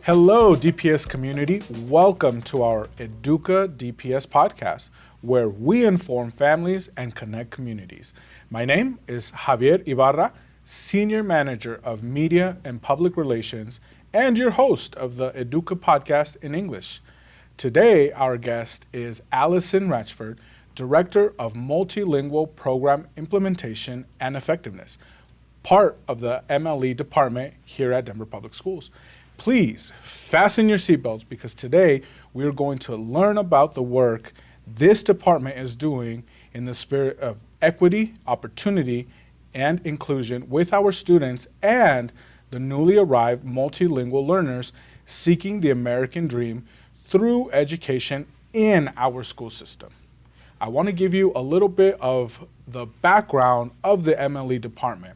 Hello, DPS community. Welcome to our EDUCA DPS podcast, where we inform families and connect communities. My name is Javier Ibarra, Senior Manager of Media and Public Relations, and your host of the EDUCA podcast in English. Today, our guest is Allison Ratchford, Director of Multilingual Program Implementation and Effectiveness, part of the MLE department here at Denver Public Schools. Please fasten your seatbelts because today we are going to learn about the work this department is doing in the spirit of equity, opportunity, and inclusion with our students and the newly arrived multilingual learners seeking the American dream through education in our school system. I want to give you a little bit of the background of the MLE department.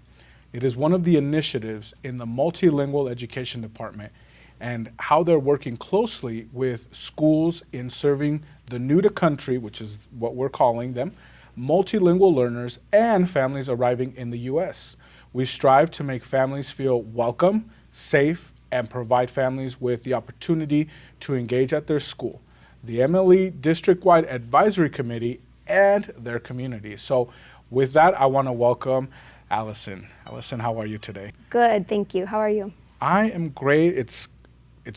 It is one of the initiatives in the Multilingual Education Department and how they're working closely with schools in serving the new to country, which is what we're calling them, multilingual learners and families arriving in the U.S. We strive to make families feel welcome, safe, and provide families with the opportunity to engage at their school, the MLE District-Wide Advisory Committee, and their community. So with that, I want to welcome Allison. Allison, how are you today? Good, thank you. How are you? I am great. It's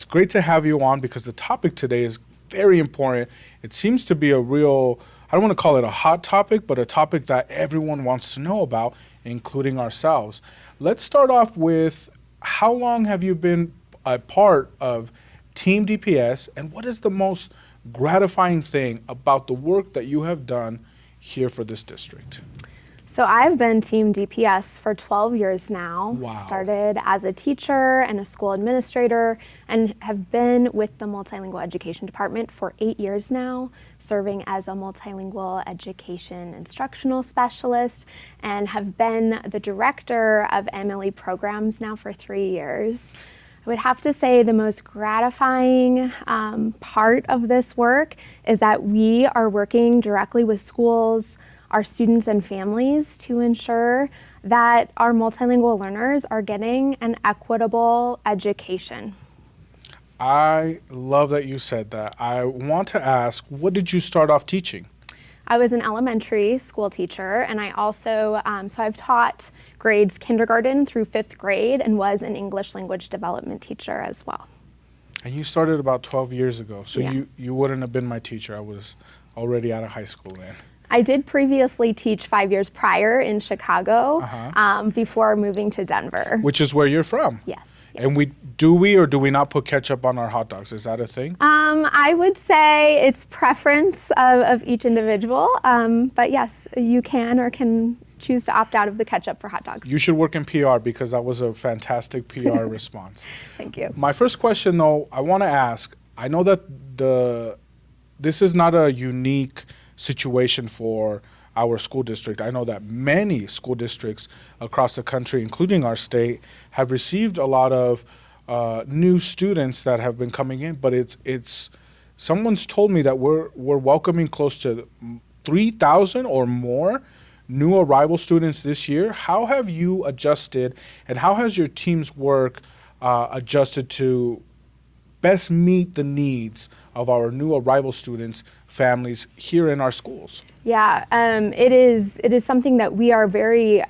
great to have you on because the topic today is very important. It seems to be a real, I don't want to call it a hot topic, but a topic that everyone wants to know about, including ourselves. Let's start off with how long have you been a part of Team DPS, and what is the most gratifying thing about the work that you have done here for this district? So I've been Team DPS for 12 years now. Wow. Started as a teacher and a school administrator and have been with the Multilingual Education Department for 8 years now, serving as a multilingual education instructional specialist, and have been the director of MLE programs now for 3 years. I would have to say the most gratifying part of this work is that we are working directly with schools, our students and families to ensure that our multilingual learners are getting an equitable education. I love that you said that. I want to ask, what did you start off teaching? I was an elementary school teacher, and I also, so I've taught grades kindergarten through 5th grade and was an English language development teacher as well. And you started about 12 years ago, so Yeah. you wouldn't have been my teacher. I was already out of high school then. I did previously teach 5 years prior in Chicago before moving to Denver. Which is where you're from. Yes. And do we not put ketchup on our hot dogs? Is that a thing? I would say it's preference of each individual, but yes, you can or can choose to opt out of the ketchup for hot dogs. You should work in PR because that was a fantastic PR response. Thank you. My first question though, I want to ask, I know that this is not a unique situation for our school district. I know that many school districts across the country, including our state, have received a lot of new students that have been coming in, but it's someone's told me that we're welcoming close to 3,000 or more new arrival students this year. How have you adjusted, and how has your team's work adjusted to best meet the needs of our new arrival students, families here in our schools? Yeah, it is something that we are very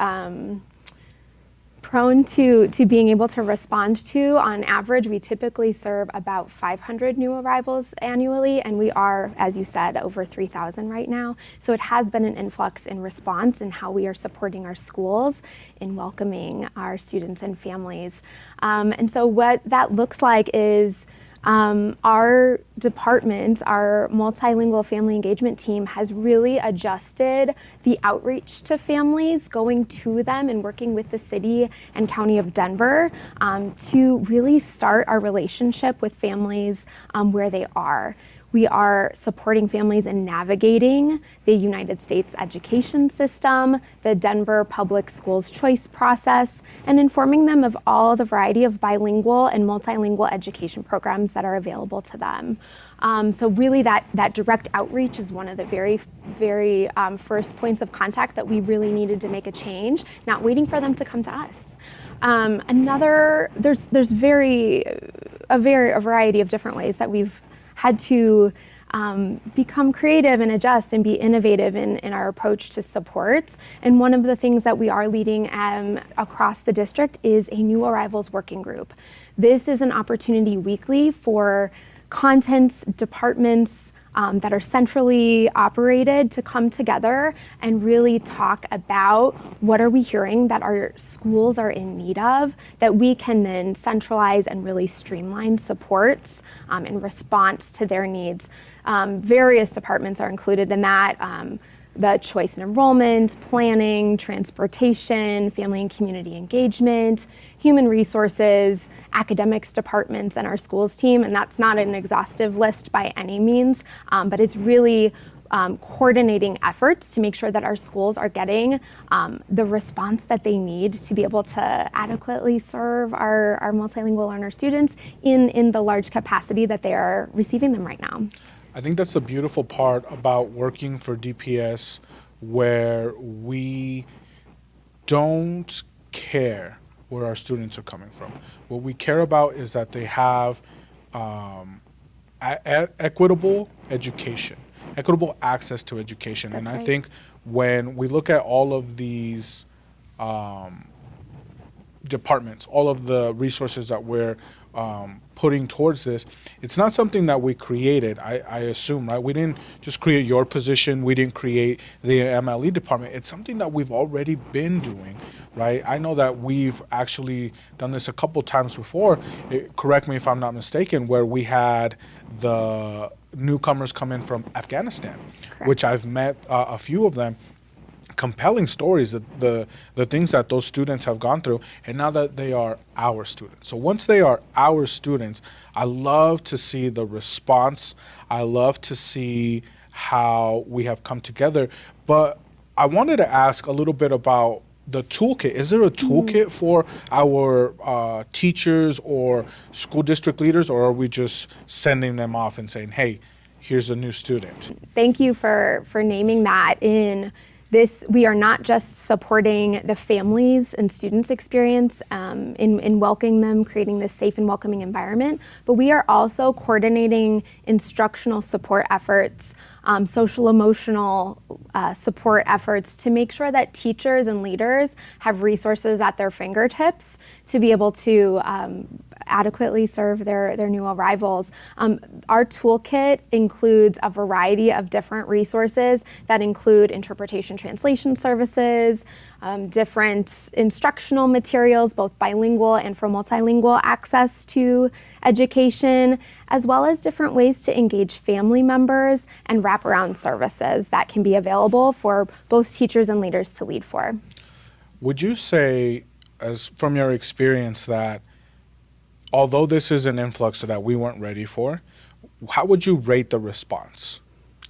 prone to being able to respond to. On average, we typically serve about 500 new arrivals annually, and we are, as you said, over 3,000 right now. So it has been an influx in response in how we are supporting our schools in welcoming our students and families. And so what that looks like is our department, our multilingual family engagement team, has really adjusted the outreach to families, going to them and working with the city and county of Denver to really start our relationship with families where they are. We are supporting families in navigating the United States education system, the Denver Public Schools choice process, and informing them of all the variety of bilingual and multilingual education programs that are available to them. So really that direct outreach is one of the very first points of contact that we really needed to make a change, not waiting for them to come to us. There's very a variety of different ways that we've had to become creative and adjust and be innovative in our approach to supports. And one of the things that we are leading across the district is a new arrivals working group. This is an opportunity weekly for contents departments that are centrally operated to come together and really talk about what are we hearing that our schools are in need of, that we can then centralize and really streamline supports in response to their needs. Various departments are included in that. The choice and enrollment, planning, transportation, family and community engagement, human resources, academics departments, and our schools team. And that's not an exhaustive list by any means, but it's really coordinating efforts to make sure that our schools are getting the response that they need to be able to adequately serve our multilingual learner students in the large capacity that they are receiving them right now. I think that's the beautiful part about working for DPS, where we don't care where our students are coming from. What we care about is that they have equitable education, equitable access to education. That's and right. I think when we look at all of these departments, all of the resources that we're putting towards this, it's not something that we created, I assume, right? We didn't just create your position, we didn't create the MLE department. It's something that we've already been doing, right? I know that we've actually done this a couple times before, correct me if I'm not mistaken, where we had the newcomers come in from Afghanistan, Correct. which I've met a few of them. Compelling stories, the things that those students have gone through, and now that they are our students. So once they are our students, I love to see the response. I love to see how we have come together. But I wanted to ask a little bit about the toolkit. Is there a toolkit for our teachers or school district leaders, or are we just sending them off and saying, hey, here's a new student? Thank you for naming that. In this, we are not just supporting the families and students' experience in welcoming them, creating this safe and welcoming environment, but we are also coordinating instructional support efforts, social emotional support efforts to make sure that teachers and leaders have resources at their fingertips to be able to adequately serve their new arrivals. Our toolkit includes a variety of different resources that include interpretation translation services, different instructional materials, both bilingual and for multilingual access to education, as well as different ways to engage family members and wraparound services that can be available for both teachers and leaders to lead for. Would you say, as from your experience, that although this is an influx that we weren't ready for, how would you rate the response?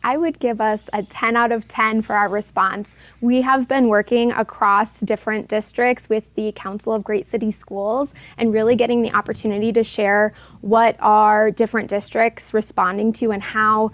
I would give us a 10 out of 10 for our response. We have been working across different districts with the Council of Great City Schools and really getting the opportunity to share what are different districts responding to and how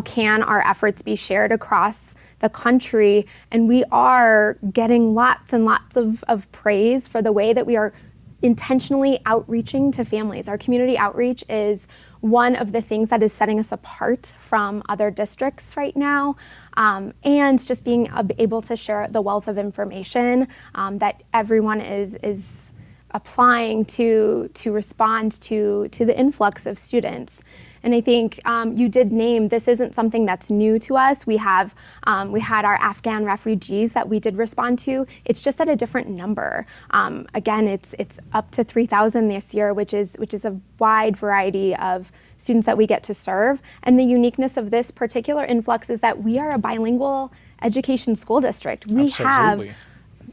can our efforts be shared across the country. And we are getting lots and lots of praise for the way that we are intentionally outreaching to families. Our community outreach is one of the things that is setting us apart from other districts right now, and just being able to share the wealth of information that everyone is applying to respond to the influx of students. And I think you did name, this isn't something that's new to us. We had our Afghan refugees that we did respond to. It's just at a different number. Again, it's up to 3,000 this year, which is a wide variety of students that we get to serve. And the uniqueness of this particular influx is that we are a bilingual education school district. We Absolutely. have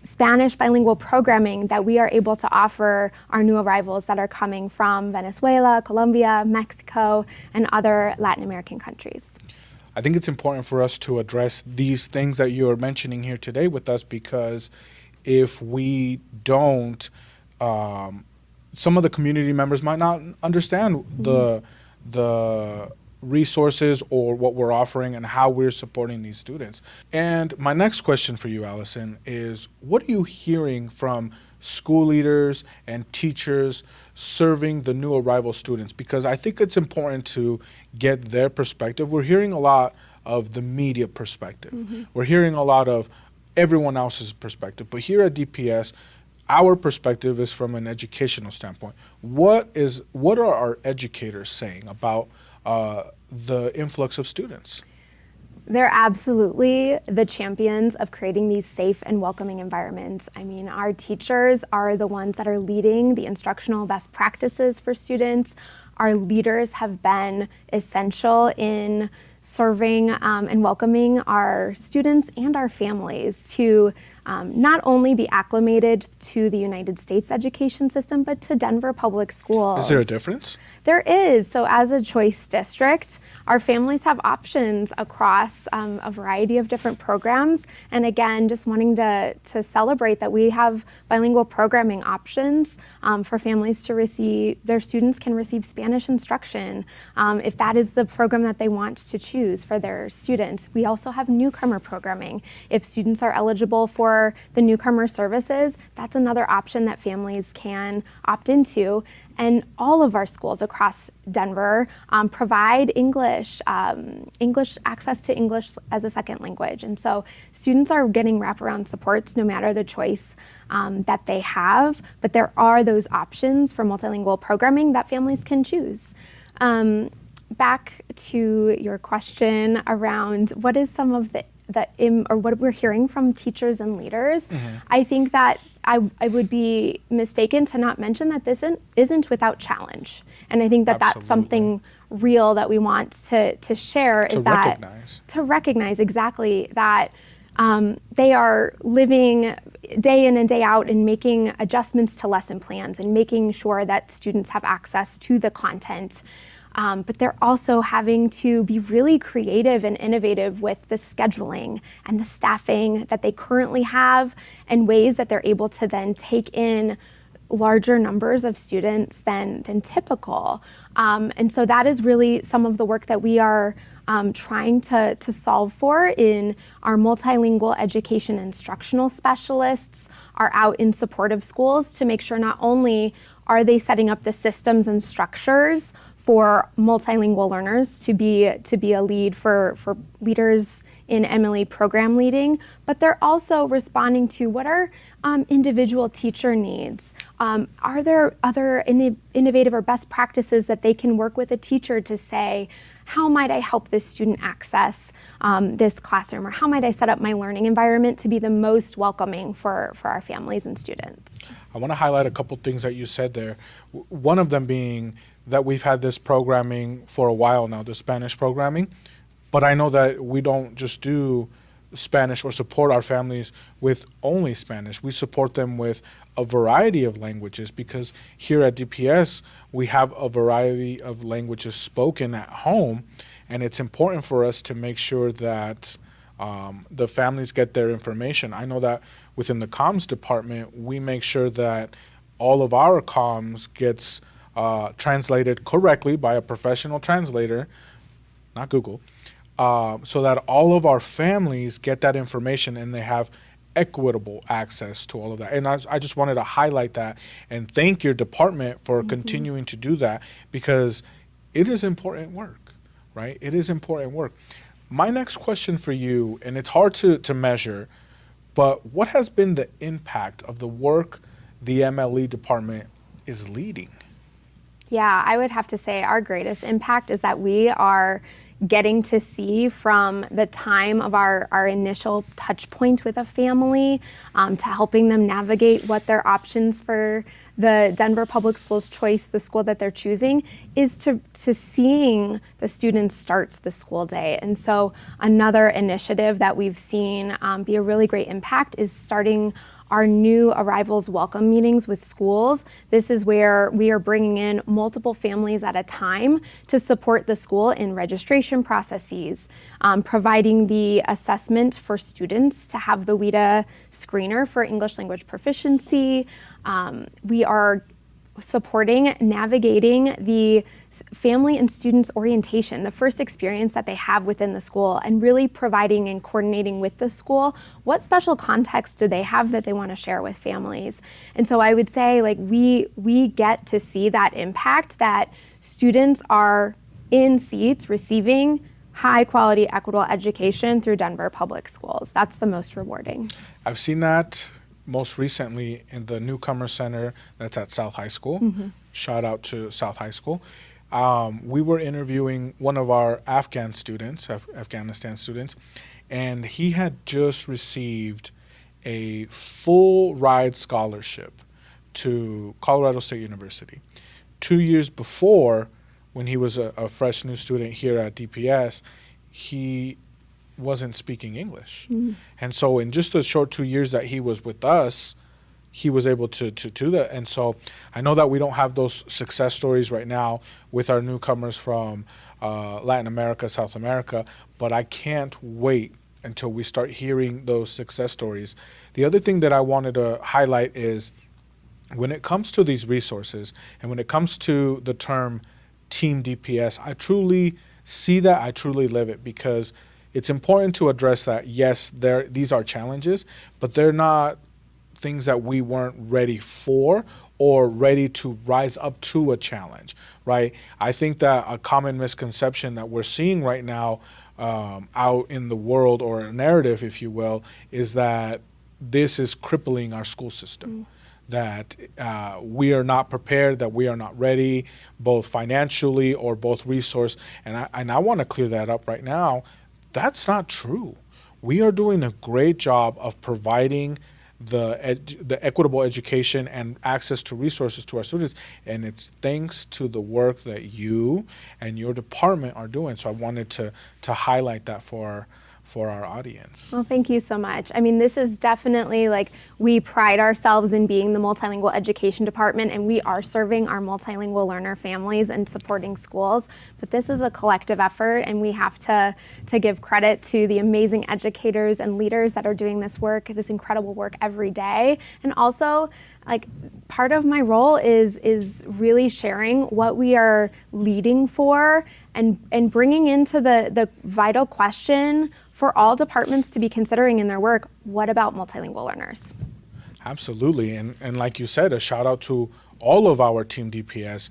Spanish bilingual programming that we are able to offer our new arrivals that are coming from Venezuela, Colombia, Mexico, and other Latin American countries. I think it's important for us to address these things that you're mentioning here today with us, because if we don't, some of the community members might not understand the resources or what we're offering and how we're supporting these students. And my next question for you, Allison, is what are you hearing from school leaders and teachers serving the new arrival students? Because I think it's important to get their perspective. We're hearing a lot of the media perspective. We're hearing a lot of everyone else's perspective. But here at DPS, our perspective is from an educational standpoint. What are our educators saying about the influx of students? They're absolutely the champions of creating these safe and welcoming environments. I mean, our teachers are the ones that are leading the instructional best practices for students. Our leaders have been essential in serving and welcoming our students and our families to not only be acclimated to the United States education system, but to Denver Public Schools. Is there a difference? There is. So as a choice district, our families have options across a variety of different programs. And again, just wanting to celebrate that we have bilingual programming options for families to receive, their students can receive Spanish instruction if that is the program that they want to choose for their students. We also have newcomer programming. If students are eligible for the newcomer services, that's another option that families can opt into. And all of our schools across Denver provide English access to English as a second language. And so students are getting wraparound supports no matter the choice that they have, but there are those options for multilingual programming that families can choose. Back to your question around what is some of or what we're hearing from teachers and leaders, I think that I would be mistaken to not mention that this isn't without challenge. And I think that that's something real that we want to share, to recognize exactly that they are living day in and day out and making adjustments to lesson plans and making sure that students have access to the content. But they're also having to be really creative and innovative with the scheduling and the staffing that they currently have and ways that they're able to then take in larger numbers of students than typical. And so that is really some of the work that we are trying to solve for in our multilingual education instructional specialists are out in support of schools to make sure not only are they setting up the systems and structures for multilingual learners to be a lead for leaders in MLE program leading, but they're also responding to what are individual teacher needs. Are there other innovative or best practices that they can work with a teacher to say, how might I help this student access this classroom, or how might I set up my learning environment to be the most welcoming for our families and students? I want to highlight a couple things that you said there. One of them being that we've had this programming for a while now, the Spanish programming, but I know that we don't just do Spanish or support our families with only Spanish. We support them with a variety of languages because here at DPS, we have a variety of languages spoken at home, and it's important for us to make sure that the families get their information. I know that within the comms department, we make sure that all of our comms gets translated correctly by a professional translator, not Google, so that all of our families get that information and they have equitable access to all of that. And I just wanted to highlight that and thank your department for continuing to do that, because it is important work, right? It is important work. My next question for you, and it's hard to measure, but what has been the impact of the work the MLE department is leading? Yeah, I would have to say our greatest impact is that we are getting to see from the time of our initial touch point with a family to helping them navigate what their options for the Denver Public Schools choice, the school that they're choosing, is to seeing the students start the school day. And so another initiative that we've seen be a really great impact is starting our new arrivals welcome meetings with schools. This is where we are bringing in multiple families at a time to support the school in registration processes, providing the assessment for students to have the WIDA screener for English language proficiency. We are supporting, navigating the family and students orientation, the first experience that they have within the school, and really providing and coordinating with the school what special context do they have that they want to share with families. And so I would say, like, we get to see that impact, that students are in seats receiving high quality equitable education through Denver Public Schools. That's the most rewarding. I've seen that most recently in the Newcomer Center that's at South High School. Shout out to South High School. We were interviewing one of our Afghanistan students, and he had just received a full ride scholarship to Colorado State University. 2 years before, when he was a fresh new student here at DPS, he wasn't speaking English. And so in just the short 2 years that he was with us, he was able to do that. And so I know that we don't have those success stories right now with our newcomers from Latin America, South America, but I can't wait until we start hearing those success stories. The other thing that I wanted to highlight is when it comes to these resources and when it comes to the term Team DPS, I truly see that, I truly live it, because it's important to address that, yes, these are challenges, but they're not things that we weren't ready for or ready to rise up to a challenge, right? I think that a common misconception that we're seeing right now out in the world, or a narrative, if you will, is that this is crippling our school system. That we are not prepared, that we are not ready, both financially or both resource. And I want to clear that up right now. That's not true. We are doing a great job of providing the equitable education and access to resources to our students, and it's thanks to the work that you and your department are doing. So I wanted to highlight that for our audience. Well, thank you so much. I mean, this is definitely, like, we pride ourselves in being the multilingual education department, and we are serving our multilingual learner families and supporting schools. But this is a collective effort, and we have to give credit to the amazing educators and leaders that are doing this work, this incredible work every day. And also, like, part of my role is really sharing what we are leading for and bringing into the vital question for all departments to be considering in their work: what about multilingual learners? Absolutely. And like you said, a shout out to all of our Team DPS,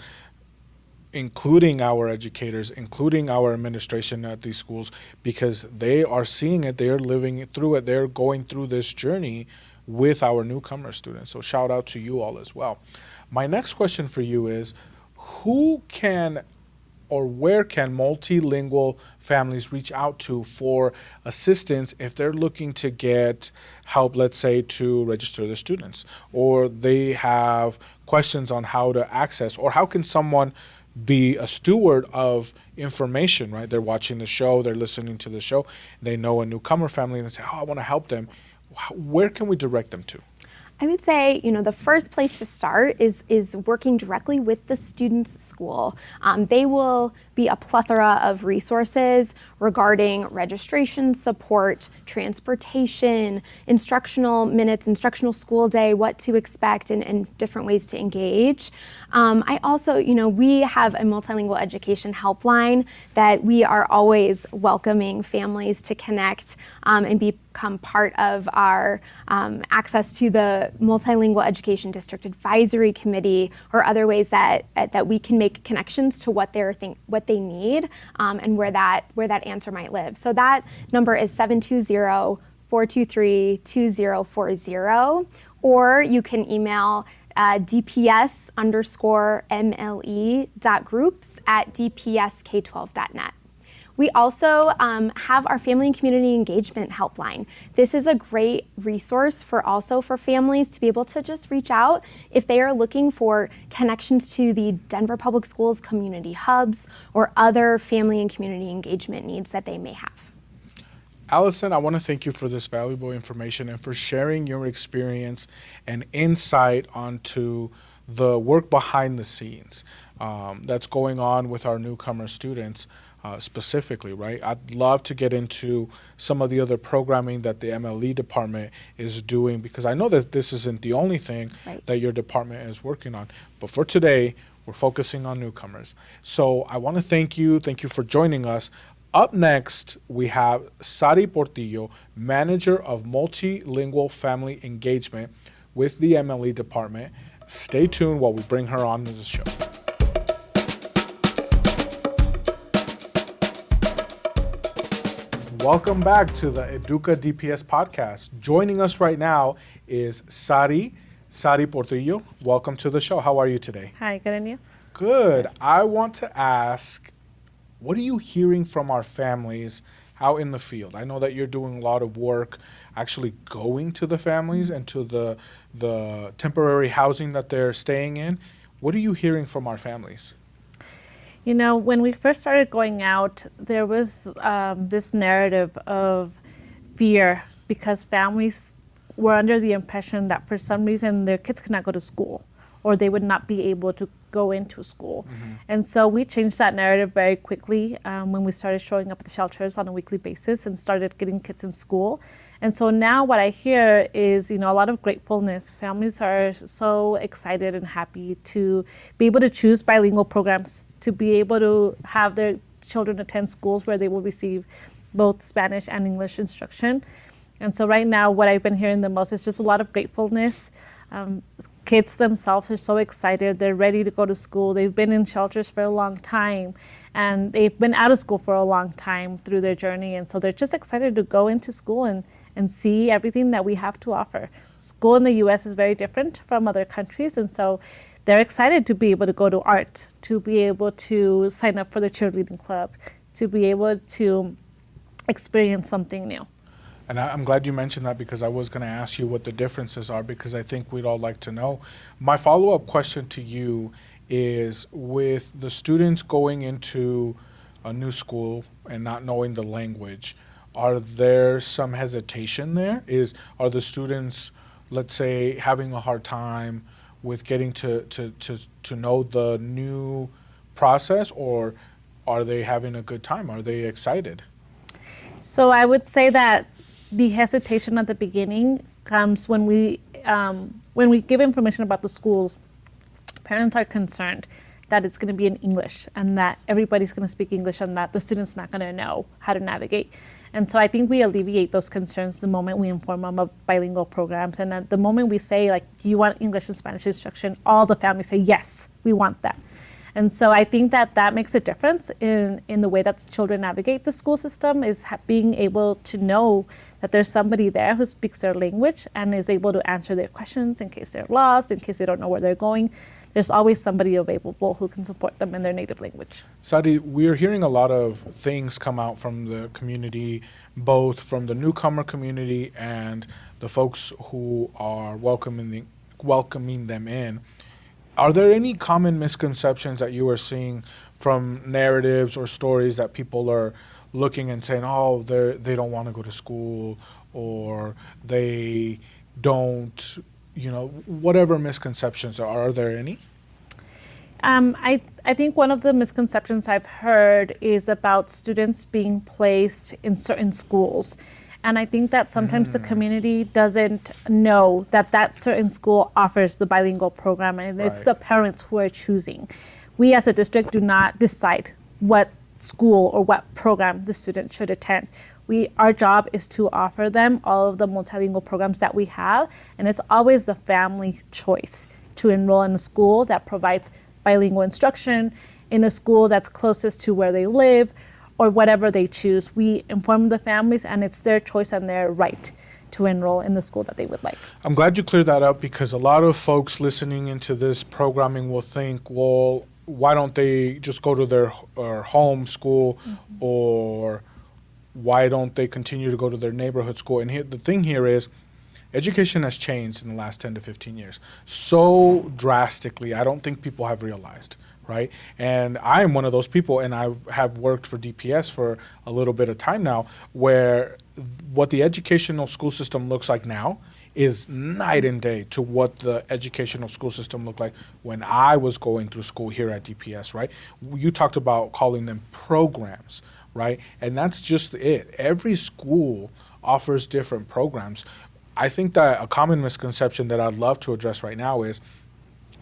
including our educators, including our administration at these schools, because they are seeing it, they're living through it, they're going through this journey with our newcomer students. So shout out to you all as well. My next question for you is, who can or where can multilingual families reach out to for assistance if they're looking to get help, let's say, to register their students, or they have questions on how to access, or how can someone be a steward of information, right? They're watching the show, they're listening to the show, they know a newcomer family, and they say, oh, I want to help them. Where can we direct them to? I would say, the first place to start is working directly with the student's school. They will be a plethora of resources regarding registration support, transportation, instructional minutes, instructional school day, what to expect, and different ways to engage. I also, we have a multilingual education helpline that we are always welcoming families to connect and become part of our access to the Multilingual Education District Advisory Committee, or other ways that we can make connections to what they need and where that answer might live. So that number is 720-423-2040, or you can email dps_mle.groups@dpsk12.net. We also have our family and community engagement helpline. This is a great resource for families to be able to just reach out if they are looking for connections to the Denver Public Schools community hubs or other family and community engagement needs that they may have. Allison, I want to thank you for this valuable information and for sharing your experience and insight onto the work behind the scenes that's going on with our newcomer students. specifically, right? I'd love to get into some of the other programming that the MLE department is doing, because I know that this isn't the only thing that your department is working on. But for today, we're focusing on newcomers. So I want to thank you. Thank you for joining us. Up next, we have Sari Portillo, Manager of Multilingual Family Engagement with the MLE department. Stay tuned while we bring her on to the show. Welcome back to the EDUCA DPS podcast. Joining us right now is Sari Portillo. Welcome to the show. How are you today? Hi, good, and you? Good. I want to ask, what are you hearing from our families out in the field? I know that you're doing a lot of work actually going to the families and to the temporary housing that they're staying in. What are you hearing from our families? You know, when we first started going out, there was this narrative of fear because families were under the impression that for some reason their kids could not go to school or they would not be able to go into school. Mm-hmm. And so we changed that narrative very quickly when we started showing up at the shelters on a weekly basis and started getting kids in school. And so now what I hear is, you know, a lot of gratefulness. Families are so excited and happy to be able to choose bilingual programs, to be able to have their children attend schools where they will receive both Spanish and English instruction. And so right now what I've been hearing the most is just a lot of gratefulness. Kids themselves are so excited. They're ready to go to school. They've been in shelters for a long time, and they've been out of school for a long time through their journey. And so they're just excited to go into school and see everything that we have to offer. School in the U.S. is very different from other countries, and so they're excited to be able to go to art, to be able to sign up for the cheerleading club, to be able to experience something new. And I'm glad you mentioned that, because I was going to ask you what the differences are, because I think we'd all like to know. My follow-up question to you is, with the students going into a new school and not knowing the language, are there some hesitation there? Are the students, let's say, having a hard time with getting to know the new process, or are they having a good time? Are they excited? So I would say that the hesitation at the beginning comes when we give information about the schools. Parents are concerned that it's going to be in English and that everybody's going to speak English and that the student's not going to know how to navigate. And so I think we alleviate those concerns the moment we inform them of bilingual programs. And at the moment we say, like, do you want English and Spanish instruction? All the families say, yes, we want that. And so I think that makes a difference in the way that children navigate the school system, is being able to know that there's somebody there who speaks their language and is able to answer their questions in case they're lost, in case they don't know where they're going. There's always somebody available who can support them in their native language. Sadi, we're hearing a lot of things come out from the community, both from the newcomer community and the folks who are welcoming them in. Are there any common misconceptions that you are seeing from narratives or stories that people are looking and saying, oh, they don't want to go to school, or they don't, whatever misconceptions are there any? I think one of the misconceptions I've heard is about students being placed in certain schools. And I think that sometimes the community doesn't know that certain school offers the bilingual program, and it's the parents who are choosing. We as a district do not decide what school or what program the student should attend. Our job is to offer them all of the multilingual programs that we have, and it's always the family choice to enroll in a school that provides bilingual instruction, in a school that's closest to where they live, or whatever they choose. We inform the families, and it's their choice and their right to enroll in the school that they would like. I'm glad you cleared that up, because a lot of folks listening into this programming will think, well, why don't they just go to their home school, or why don't they continue to go to their neighborhood school? And the thing here is, education has changed in the last 10 to 15 years so drastically, I don't think people have realized. Right? And I am one of those people, and I have worked for DPS for a little bit of time now, where what the educational school system looks like now is night and day to what the educational school system looked like when I was going through school here at DPS, right? You talked about calling them programs, right? And that's just it. Every school offers different programs. I think that a common misconception that I'd love to address right now is,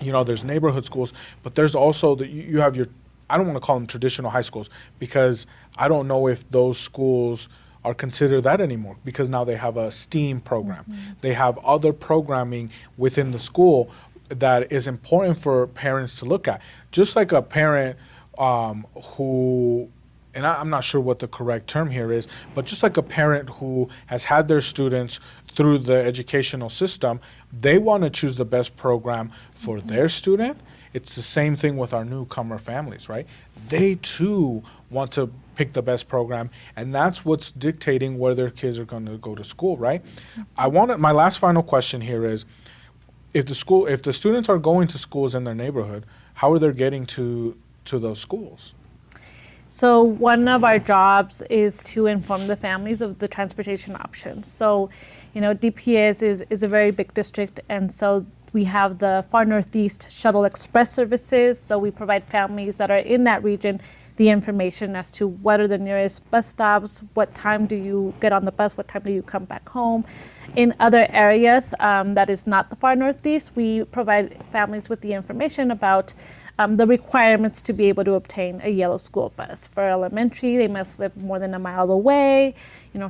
there's neighborhood schools, but there's also you have your, I don't want to call them traditional high schools, because I don't know if those schools are considered that anymore, because now they have a STEAM program. They have other programming within the school that is important for parents to look at. Just like a parent who, and I'm not sure what the correct term here is, but just like a parent who has had their students through the educational system, they want to choose the best program for their student. It's the same thing with our newcomer families, right? They too want to pick the best program, and that's what's dictating where their kids are going to go to school, right? My last final question here is, if the students are going to schools in their neighborhood, how are they getting to those schools? So one of our jobs is to inform the families of the transportation options. So, DPS is a very big district, and so we have the Far Northeast Shuttle Express services. So we provide families that are in that region the information as to what are the nearest bus stops, what time do you get on the bus, what time do you come back home. In other areas that is not the Far Northeast, we provide families with the information about the requirements to be able to obtain a yellow school bus. For elementary, they must live more than a mile away.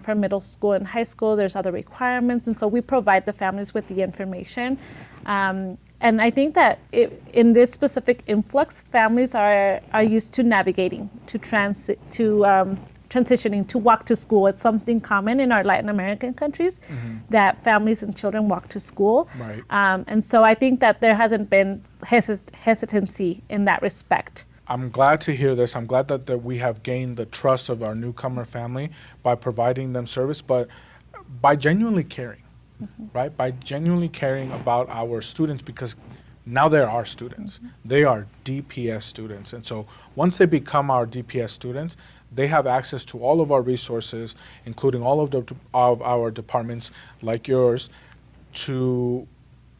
For middle school and high school, there's other requirements. And so we provide the families with the information. And I think that in this specific influx, families are used to navigating, to transitioning, to walk to school. It's something common in our Latin American countries that families and children walk to school. Right. And so I think that there hasn't been hesitancy in that respect. I'm glad to hear this. I'm glad that we have gained the trust of our newcomer family by providing them service, but by genuinely caring, right? By genuinely caring about our students, because now they're our students. They are DPS students. And so once they become our DPS students, they have access to all of our resources, including all of our departments like yours, to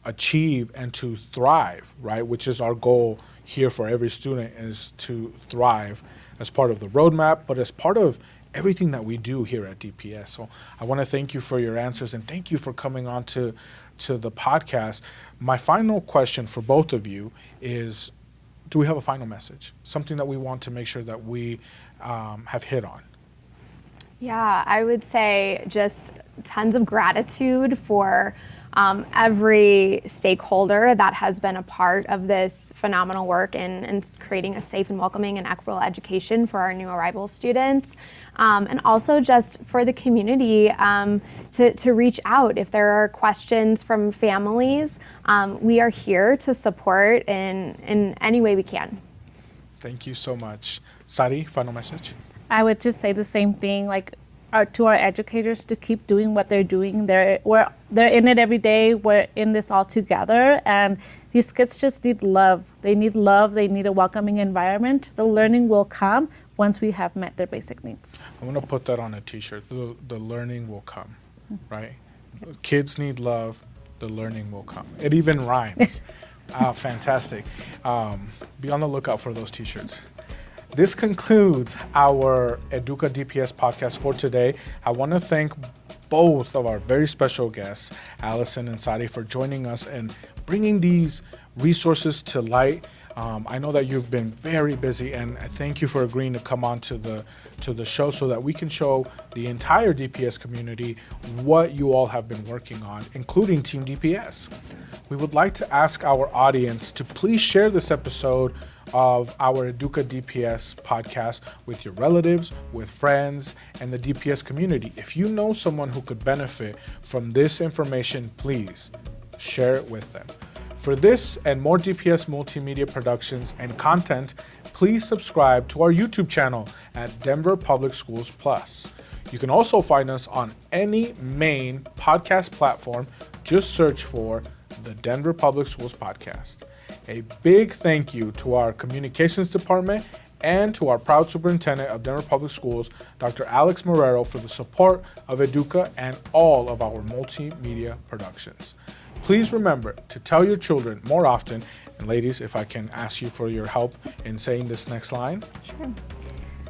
achieve and to thrive, right? Which is our goal here for every student, is to thrive as part of the roadmap, but as part of everything that we do here at DPS. So I want to thank you for your answers, and thank you for coming on to the podcast. My final question for both of you is, do we have a final message? Something that we want to make sure that we have hit on? Yeah, I would say just tons of gratitude for every stakeholder that has been a part of this phenomenal work in creating a safe and welcoming and equitable education for our new arrival students. And also just for the community to reach out if there are questions from families. We are here to support in any way we can. Thank you so much. Sari, final message? I would just say the same thing, to our educators to keep doing what they're doing. They're in it every day. We're in this all together, and these kids just need love. They need love. They need a welcoming environment. The learning will come once we have met their basic needs. I'm going to put that on a t-shirt. The learning will come, right? Kids need love. The learning will come. It even rhymes. Fantastic. Be on the lookout for those t-shirts. This concludes our EDUCA DPS podcast for today. I want to thank both of our very special guests, Allison and Sadi, for joining us and bringing these resources to light. I know that you've been very busy, and thank you for agreeing to come on to the show so that we can show the entire DPS community what you all have been working on, including Team DPS. We would like to ask our audience to please share this episode of our EDUCA DPS podcast with your relatives, with friends, and the DPS community. If you know someone who could benefit from this information, please share it with them. For this and more DPS multimedia productions and content, please subscribe to our YouTube channel at Denver Public Schools Plus. You can also find us on any main podcast platform. Just search for the Denver Public Schools Podcast. A big thank you to our communications department and to our proud superintendent of Denver Public Schools, Dr. Alex Marrero, for the support of EDUCA and all of our multimedia productions. Please remember to tell your children more often, and ladies, if I can ask you for your help in saying this next line. Sure.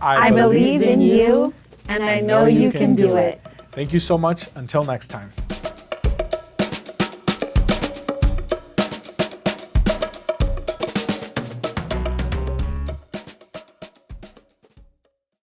I believe in you, and I know you can do it. Thank you so much. Until next time.